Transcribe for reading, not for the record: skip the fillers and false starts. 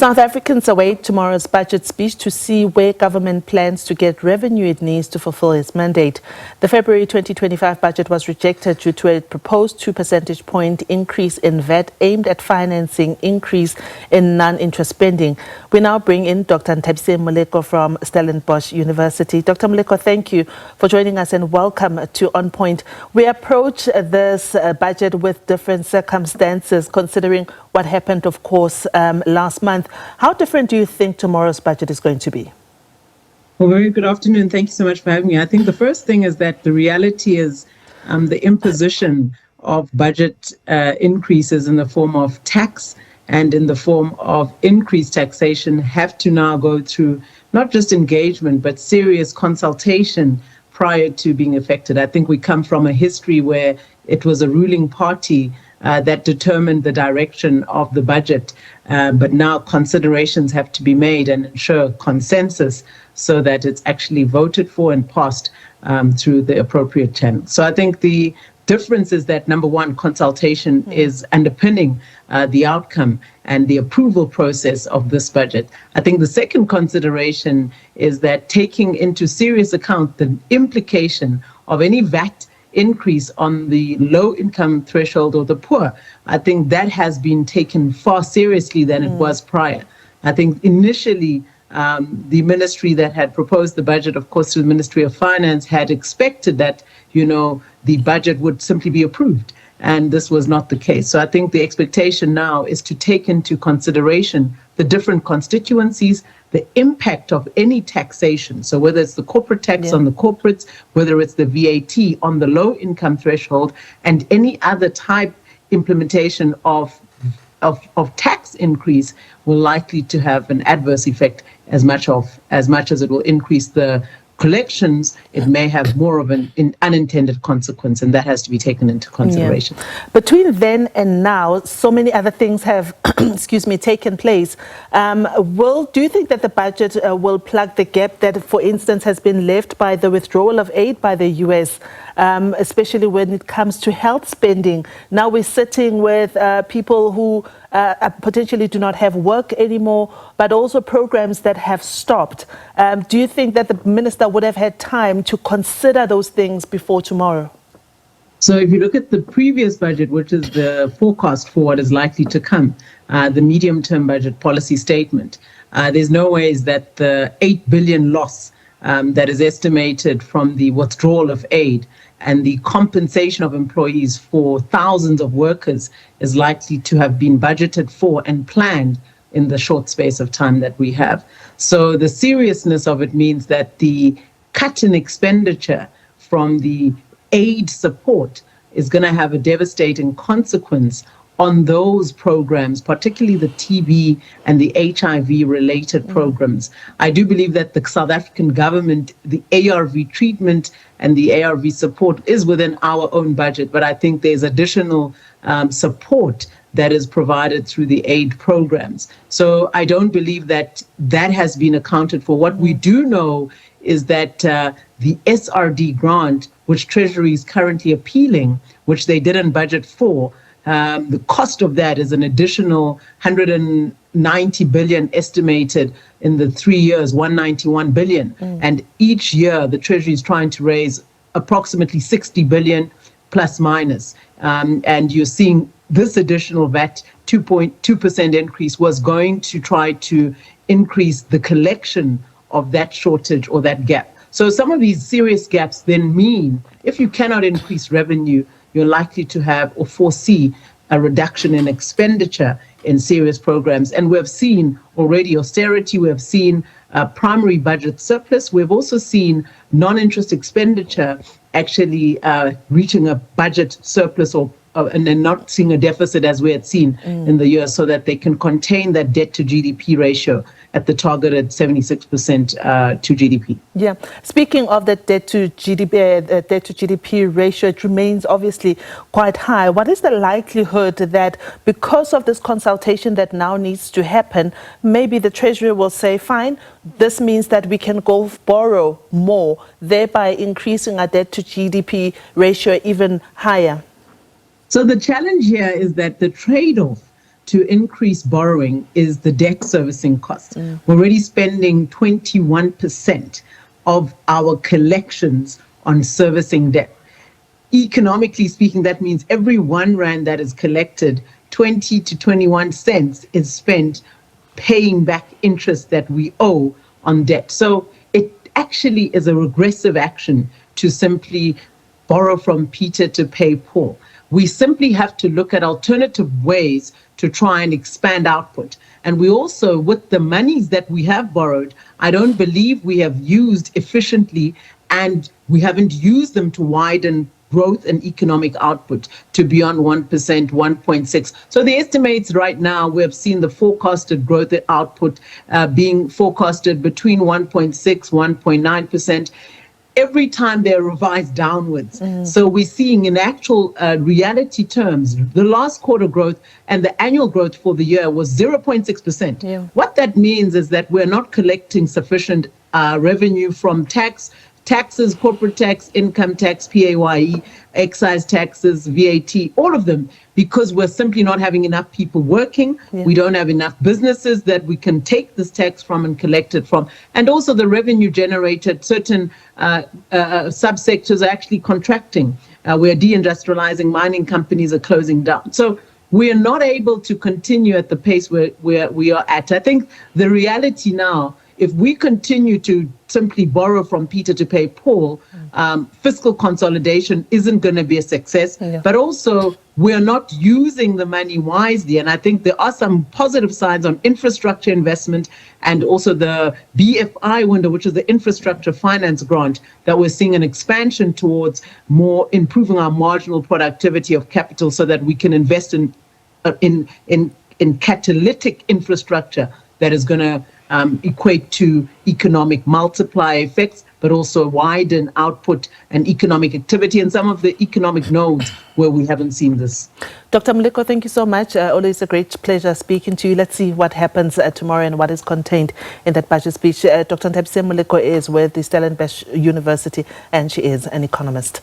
South Africans await tomorrow's budget speech to see where government plans to get revenue it needs to fulfill its mandate. The February 2025 budget was rejected due to a proposed 2 percentage point increase in VAT aimed at financing increase in non-interest spending. We now bring in Dr Nthabiseng Moleko from Stellenbosch University. Dr. Moleko, thank you for joining us and welcome to On Point. We approach this budget with different circumstances, considering what happened, of course, last month. How different do you think tomorrow's budget is going to be? Well, very good afternoon. Thank you so much for having me. I think the first thing is that the reality is the imposition of budget increases in the form of tax and in the form of increased taxation have to now go through not just engagement, but serious consultation prior to being effected. I think we come from a history where it was a ruling party that determined the direction of the budget. But now considerations have to be made and ensure consensus so that it's actually voted for and passed through the appropriate channel. So I think the difference is that, number one, consultation is underpinning the outcome and the approval process of this budget. I think the second consideration is that taking into serious account the implication of any VAT increase on the low income threshold or the poor, I think that has been taken far seriously than it was prior. I think initially the ministry that had proposed the budget, of course, through the Ministry of Finance, had expected that, the budget would simply be approved. And this was not the case. So I think the expectation now is to take into consideration the different constituencies, the impact of any taxation. So whether it's the corporate tax on the corporates, whether it's the VAT on the low income threshold, and any other type implementation of tax increase will likely to have an adverse effect as much as it will increase the collections. It may have more of an unintended consequence, and that has to be taken into consideration. Between then and now, so many other things have, taken place. Do you think that the budget will plug the gap that, for instance, has been left by the withdrawal of aid by the US, especially when it comes to health spending? Now we're sitting with people who potentially do not have work anymore, but also programs that have stopped. Do you think that the minister would have had time to consider those things before tomorrow? So if you look at the previous budget, which is the forecast for what is likely to come, the medium-term budget policy statement, there's no ways that the 8 billion loss that is estimated from the withdrawal of aid and the compensation of employees for thousands of workers is likely to have been budgeted for and planned in the short space of time that we have. So the seriousness of it means that the cut in expenditure from the aid support is going to have a devastating consequence on those programs, particularly the TB and the HIV related programs. I do believe that the South African government, the ARV treatment and the ARV support is within our own budget, but I think there's additional support that is provided through the aid programs. So I don't believe that that has been accounted for. What we do know is that the SRD grant, which Treasury is currently appealing, which they didn't budget for, the cost of that is an additional 190 billion estimated in the 3 years, 191 billion. And each year the Treasury is trying to raise approximately 60 billion plus minus. And you're seeing this additional VAT 2.2% increase was going to try to increase the collection of that shortage or that gap. So some of these serious gaps then mean if you cannot increase revenue, you're likely to have or foresee a reduction in expenditure in serious programs. And we've seen already austerity, we have seen primary budget surplus, we've also seen non-interest expenditure actually reaching a budget surplus and then not seeing a deficit as we had seen in the year, so that they can contain that debt to GDP ratio at the targeted 76% to GDP. Yeah. Speaking of that debt to GDP ratio, it remains obviously quite high. What is the likelihood that because of this consultation that now needs to happen, maybe the Treasury will say, fine, this means that we can go borrow more, thereby increasing our debt to GDP ratio even higher? So the challenge here is that the trade-off to increase borrowing is the debt servicing cost. We're already spending 21% of our collections on servicing debt. Economically speaking, that means every R1 that is collected, 20 to 21 cents is spent paying back interest that we owe on debt. So it actually is a regressive action to simply borrow from Peter to pay Paul. We simply have to look at alternative ways to try and expand output. And we also, with the monies that we have borrowed, I don't believe we have used efficiently, and we haven't used them to widen growth and economic output to beyond 1%, 1.6. So the estimates right now, we have seen the forecasted growth output being forecasted between 1.6, 1.9%. Every time they're revised downwards. So we're seeing in actual reality terms, the last quarter growth and the annual growth for the year was 0.6%. Yeah. What that means is that we're not collecting sufficient revenue from taxes, corporate tax, income tax, PAYE, excise taxes, VAT, all of them, because we're simply not having enough people working. Yeah. We don't have enough businesses that we can take this tax from and collect it from. And also the revenue generated, certain subsectors are actually contracting. We're deindustrializing, mining companies are closing down. So we are not able to continue at the pace where we are at. I think the reality now, if we continue to simply borrow from Peter to pay Paul, fiscal consolidation isn't going to be a success. Yeah. But also, we're not using the money wisely. And I think there are some positive signs on infrastructure investment and also the BFI window, which is the infrastructure finance grant, that we're seeing an expansion towards more improving our marginal productivity of capital so that we can invest in catalytic infrastructure that is going to equate to economic multiplier effects, but also widen output and economic activity in some of the economic nodes where we haven't seen this. Dr. Moleko, thank you so much. Always a great pleasure speaking to you. Let's see what happens tomorrow and what is contained in that budget speech. Dr. Nthabiseng Moleko is with the Stellenbosch University, and she is an economist.